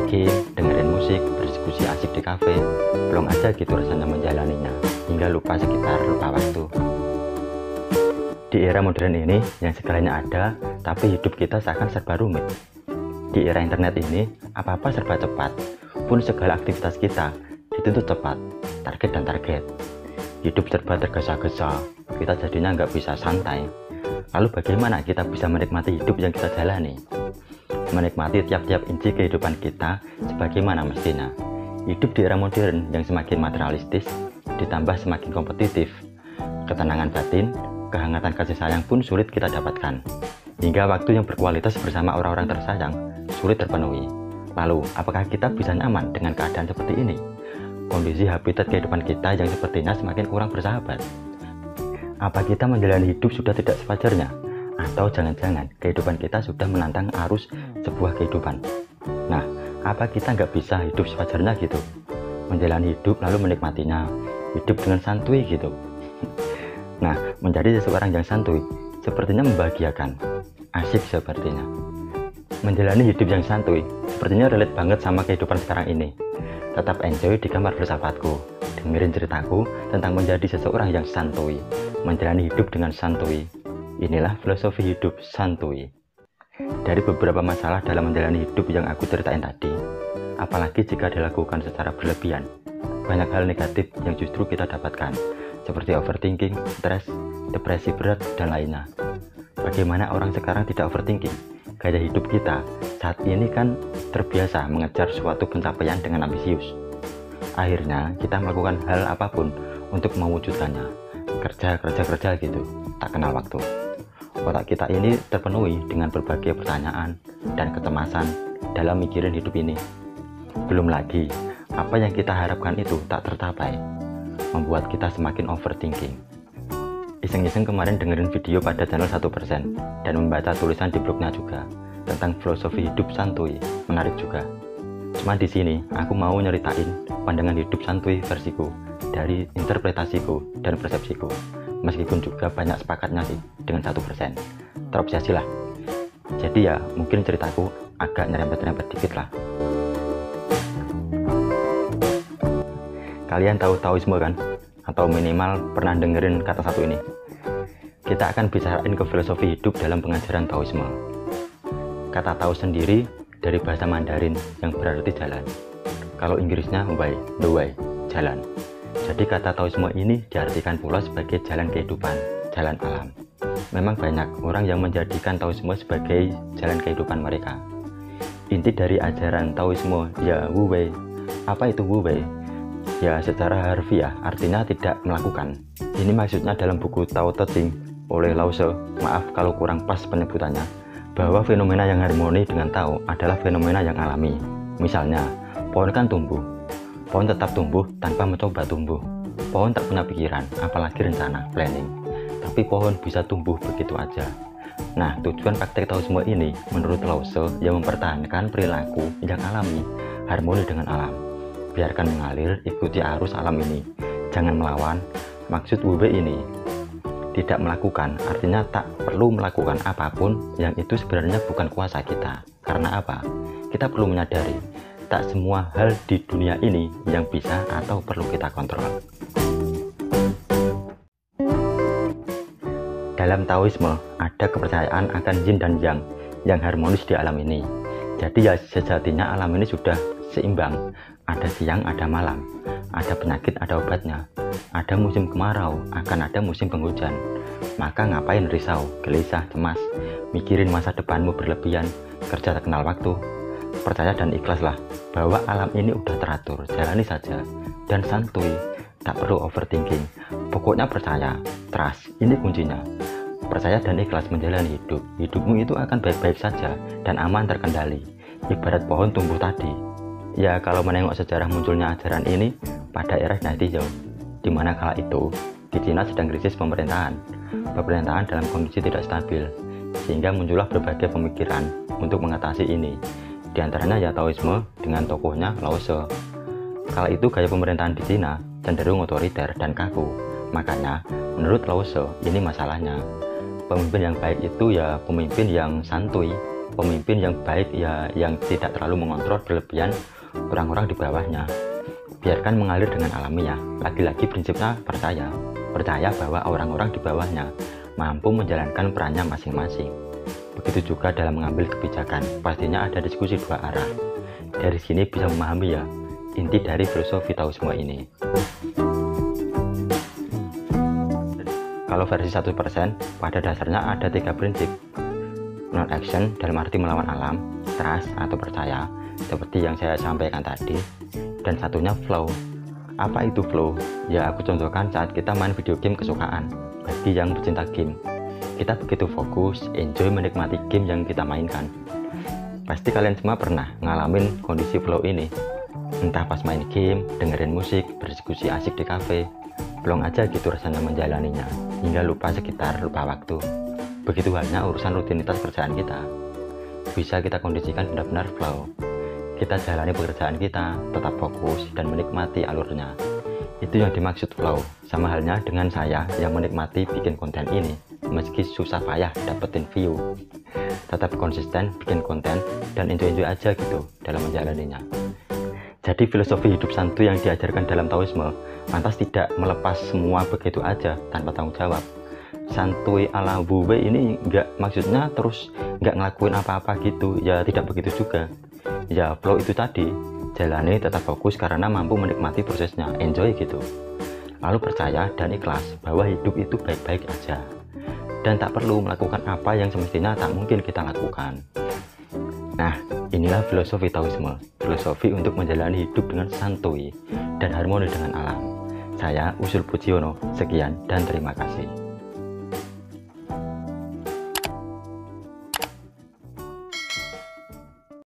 game, dengerin musik, berdiskusi asik di kafe. Belum aja gitu rasanya menjalaninya, hingga lupa sekitar lupa waktu. Di era modern ini, yang segalanya ada, tapi hidup kita seakan serba rumit. Di era internet ini, apa-apa serba cepat, pun segala aktivitas kita dituntut cepat, target dan target. Hidup serba tergesa-gesa, kita jadinya nggak bisa santai. Lalu bagaimana kita bisa menikmati hidup yang kita jalani? Menikmati tiap-tiap inci kehidupan kita sebagaimana mestinya. Hidup di era modern yang semakin materialistis, ditambah semakin kompetitif. Ketenangan batin, kehangatan kasih sayang pun sulit kita dapatkan. Hingga waktu yang berkualitas bersama orang-orang tersayang sulit terpenuhi. Lalu, apakah kita bisa nyaman dengan keadaan seperti ini? Kondisi habitat kehidupan kita yang sepertinya semakin kurang bersahabat. Apa kita menjalani hidup sudah tidak sewajarnya? Atau jangan-jangan kehidupan kita sudah menantang arus sebuah kehidupan? Nah, apa kita nggak bisa hidup sewajarnya gitu? Menjalani hidup lalu menikmatinya, hidup dengan santuy gitu. Nah, menjadi seseorang yang santuy sepertinya membahagiakan, asik sepertinya. Menjalani hidup yang santuy sepertinya relate banget sama kehidupan sekarang ini. Tetap enjoy di kamar bersahabatku, dengerin ceritaku tentang menjadi seseorang yang santuy, menjalani hidup dengan santuy. Inilah filosofi hidup santuy. Dari beberapa masalah dalam menjalani hidup yang aku ceritain tadi, apalagi jika dilakukan secara berlebihan, banyak hal negatif yang justru kita dapatkan, seperti overthinking, stres, depresi berat, dan lainnya. Bagaimana orang sekarang tidak overthinking? Gaya hidup kita saat ini kan terbiasa mengejar suatu pencapaian dengan ambisius. Akhirnya kita melakukan hal apapun untuk mewujudkannya. Kerja gitu, tak kenal waktu. Otak kita ini terpenuhi dengan berbagai pertanyaan dan kecemasan dalam mikirin hidup ini. Belum lagi, apa yang kita harapkan itu tak tercapai, membuat kita semakin overthinking. Iseng-iseng kemarin dengerin video pada channel 1% dan membaca tulisan di blognya juga tentang filosofi hidup santuy, menarik juga. Cuma di sini aku mau nyeritain pandangan hidup santuy versiku dari interpretasiku dan persepsiku. Meskipun juga banyak sepakatnya sih dengan 1%. Terobsesi lah. Jadi ya mungkin ceritaku agak nyerempet-nyerempet dikit lah. Kalian tahu Taoisme kan? Atau minimal pernah dengerin kata satu ini. Kita akan bicarain ke filosofi hidup dalam pengajaran Taoisme. Kata Tao sendiri dari bahasa Mandarin yang berarti jalan. Kalau Inggrisnya way, the way, jalan. Jadi kata Taoisme ini diartikan pula sebagai jalan kehidupan, jalan alam. Memang banyak orang yang menjadikan Taoisme sebagai jalan kehidupan mereka. Inti dari ajaran Taoisme ya Wu Wei. Apa itu Wu Wei? Ya secara harfiah artinya tidak melakukan. Ini maksudnya dalam buku Tao Te Ching oleh Lao Tse, maaf kalau kurang pas penyebutannya, bahwa fenomena yang harmoni dengan Tao adalah fenomena yang alami. Misalnya, pohon kan tumbuh. Pohon tetap tumbuh tanpa mencoba tumbuh. Pohon tak punya pikiran, apalagi rencana, planning. Tapi pohon bisa tumbuh begitu aja. Nah, tujuan praktek Taoisme ini menurut Lao Tse yang mempertahankan perilaku yang alami, harmoni dengan alam. Biarkan mengalir, ikuti arus alam ini. Jangan melawan. Maksud Wu-Wei ini tidak melakukan, artinya tak perlu melakukan apapun yang itu sebenarnya bukan kuasa kita. Karena apa? Kita perlu menyadari tak semua hal di dunia ini yang bisa atau perlu kita kontrol. Dalam Taoisme ada kepercayaan akan yin dan yang harmonis di alam ini. Jadi ya sejatinya alam ini sudah seimbang. Ada siang, ada malam. Ada penyakit, ada obatnya. Ada musim kemarau, akan ada musim penghujan. Maka ngapain risau, gelisah, cemas, mikirin masa depanmu berlebihan, kerja tak kenal waktu. Percaya dan ikhlaslah bahwa alam ini udah teratur, jalani saja dan santuy, tak perlu overthinking. Pokoknya percaya, trust, ini kuncinya. Percaya dan ikhlas menjalani hidup. Hidupmu itu akan baik-baik saja dan aman terkendali. Ibarat pohon tumbuh tadi. Ya kalau menengok sejarah munculnya ajaran ini pada era Dynasty Zhou, di mana kala itu di Cina sedang krisis pemerintahan dalam kondisi tidak stabil, sehingga muncullah berbagai pemikiran untuk mengatasi ini. Di antaranya ya Taoisme dengan tokohnya Lao Tse. Kala itu gaya pemerintahan di Cina cenderung otoriter dan kaku. Makanya menurut Lao Tse ini masalahnya. Pemimpin yang baik itu ya pemimpin yang santuy, pemimpin yang baik ya, yang tidak terlalu mengontrol berlebihan orang-orang di bawahnya. Biarkan mengalir dengan alamiah. Lagi-lagi prinsipnya percaya bahwa orang-orang di bawahnya mampu menjalankan perannya masing-masing. Begitu juga dalam mengambil kebijakan, pastinya ada diskusi dua arah. Dari sini bisa memahami ya inti dari filosofi Taoisme ini. Kalau versi 1%, pada dasarnya ada 3 prinsip. Non-action dalam arti melawan alam, trust atau percaya, seperti yang saya sampaikan tadi, dan satunya flow. Apa itu flow? Ya aku contohkan saat kita main video game kesukaan. Bagi yang pecinta game, kita begitu fokus, enjoy menikmati game yang kita mainkan. Pasti kalian semua pernah ngalamin kondisi flow ini. Entah pas main game, dengerin musik, berdiskusi asik di kafe. Belum aja gitu rasanya menjalaninya, hingga lupa sekitar, lupa waktu. Begitu halnya urusan rutinitas kerjaan kita. Bisa kita kondisikan benar-benar flow. Kita jalani pekerjaan kita, tetap fokus dan menikmati alurnya. Itu yang dimaksud flow. Sama halnya dengan saya yang menikmati bikin konten ini, meski susah payah dapetin view. Tetap konsisten bikin konten dan enjoy-enjoy aja gitu dalam menjalaninya. Jadi filosofi hidup santuy yang diajarkan dalam Taoisme lantas tidak melepas semua begitu aja tanpa tanggung jawab. Santuy ala Wu Wei ini nggak maksudnya terus nggak ngelakuin apa-apa gitu, ya tidak begitu juga. Ya flow itu tadi, jalani tetap fokus karena mampu menikmati prosesnya, enjoy gitu. Lalu percaya dan ikhlas bahwa hidup itu baik-baik aja. Dan tak perlu melakukan apa yang semestinya tak mungkin kita lakukan. Nah, inilah filosofi Taoisme, filosofi untuk menjalani hidup dengan santuy dan harmoni dengan alam. Saya Usul Pujiono, sekian dan terima kasih.